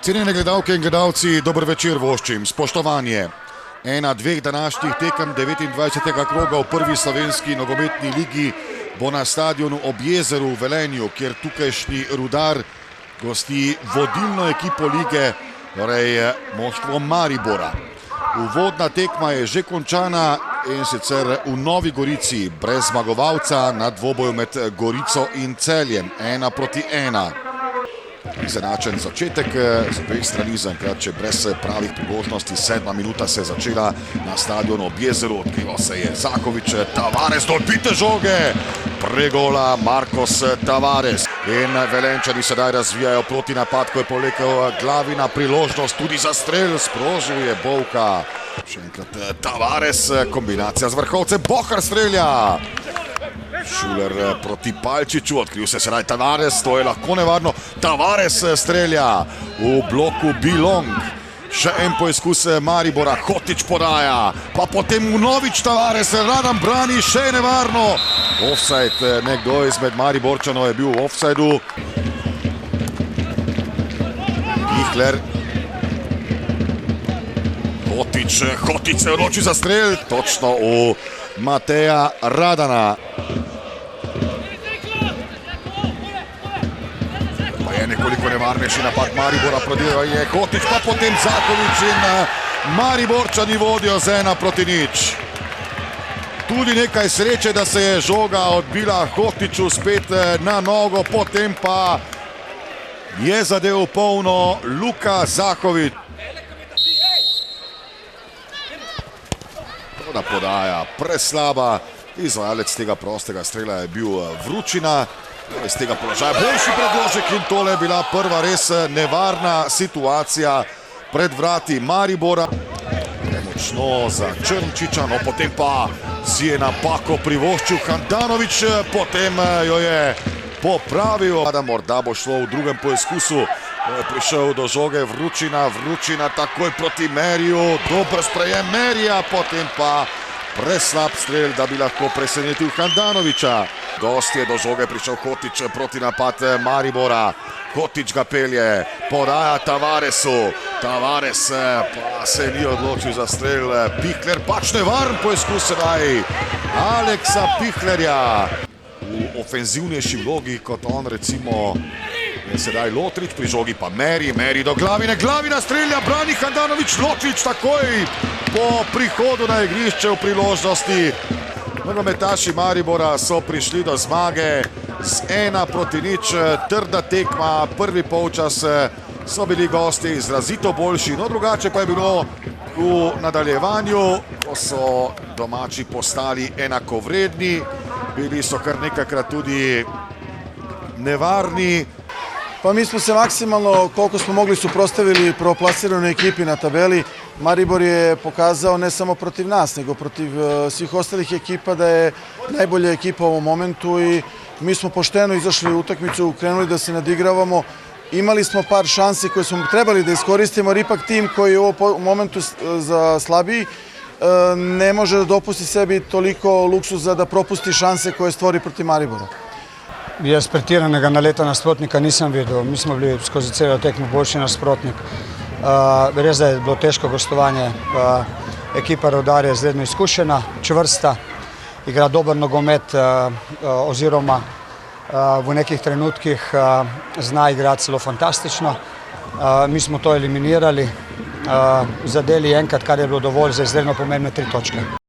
Cenjene gledalke in gledalci, dober večer voščim, spoštovanje. Ena dveh današnjih tekem 29. kroga v prvi slovenski nogometni ligi bo na stadionu ob jezeru v Velenju, kjer tukajšnji Rudar gosti vodilno ekipo lige, torej moštvo Maribora. Uvodna tekma je že končana in sicer v Novi Gorici brez zmagovalca na dvoboju med Gorico in Celjem, 1-1. Izenačen začetek z obeh strani, zaenkrat še brez pravih priložnosti. 7. minuta se je začela na stadionu ob jezeru, odkrival se je Zakovič, Tavares dolbite žoge, pregola Marcos Tavares. In Velenčani sedaj razvijajo proti napad, ko je povlekel Glavina, priložnost tudi za strel, sprožil je Bovka. Še enkrat Tavares, kombinacija z vrhovcem, Bohar strelja. Šuler proti Palčiču, odkril se sedaj Tavares, to je lahko nevarno. Tavares strelja v bloku Bilong. Še en poizkus Maribora, Hotič podaja, pa potem vnovič Tavares, Radan brani, še nevarno. Offside, nekdo izmed Mariborčanov je bil v offsideu. Pihler. Hotič se odloči za strel, točno v Mateja Radana. Nekoliko nevarnejši napad Maribora, prodiral je Hotič, pa potem Zakovič in Mariborčani vodijo z 1-0. Tudi nekaj sreče, da se je žoga odbila Hotiču spet na nogo, potem pa je zadev polno Luka Zakovič. Toda podaja preslaba, izvajalec tega prostega strela je bil Vručina. Iz tega položaja boljši predložek in tole je bila prva res nevarna situacija pred vrati Maribora. Močno za Črnčiča, no potem pa si je napako privoščil Handanović, potem jo je popravil. Morda bo šlo v drugem poizkusu, prišel do žoge Vručina takoj proti Meriju, dober sprejem Merija, potem pa preslab strel, da bi lahko presenetil Handanovića. Gost je do žoge prišel Hotič proti napad Maribora. Hotič ga pelje, podaja Tavaresu. Tavares pa se ni odločil za strel. Pihler pač nevaren poizkus sedaj Aleksa Pihlerja. V ofenzivnejši vlogi kot on recimo je sedaj Lotrič, pri žogi pa Meri do Glavine. Glavina strelja, brani Handanović, Lotrič takoj po prihodu na igrišče v priložnosti. Nogometaši Maribora so prišli do zmage z 1-0, trda tekma, prvi polčas so bili gosti izrazito boljši, no drugače pa je bilo v nadaljevanju, ko so domači postali enakovredni, bili so kar nekajkrat tudi nevarni. Pa mi smo se maksimalno koliko smo mogli suprotstavili prvoplasiranoj ekipi na tabeli. Maribor je pokazao ne samo protiv nas, nego protiv svih ostalih ekipa da je najbolja ekipa u ovom momentu i mi smo pošteno izašli u utakmicu, krenuli da se nadigravamo. Imali smo par šansi koje smo trebali da iskoristimo, jer ipak tim koji je u ovom momentu za slabiji ne može da dopusti sebi toliko luksuza da propusti šanse koje stvori protiv Maribora. Jaz pretiranega naleta nasprotnika nisem videl. Mi smo bili skozi celo tekmo boljši nasprotnik. Res da je bilo težko gostovanje. Ekipa Rudar je izredno izkušena, čvrsta, igra dober nogomet oziroma v nekih trenutkih zna igrati celo fantastično. Mi smo to eliminirali, zadeli enkrat, kar je bilo dovolj za izredno pomembne 3 točke.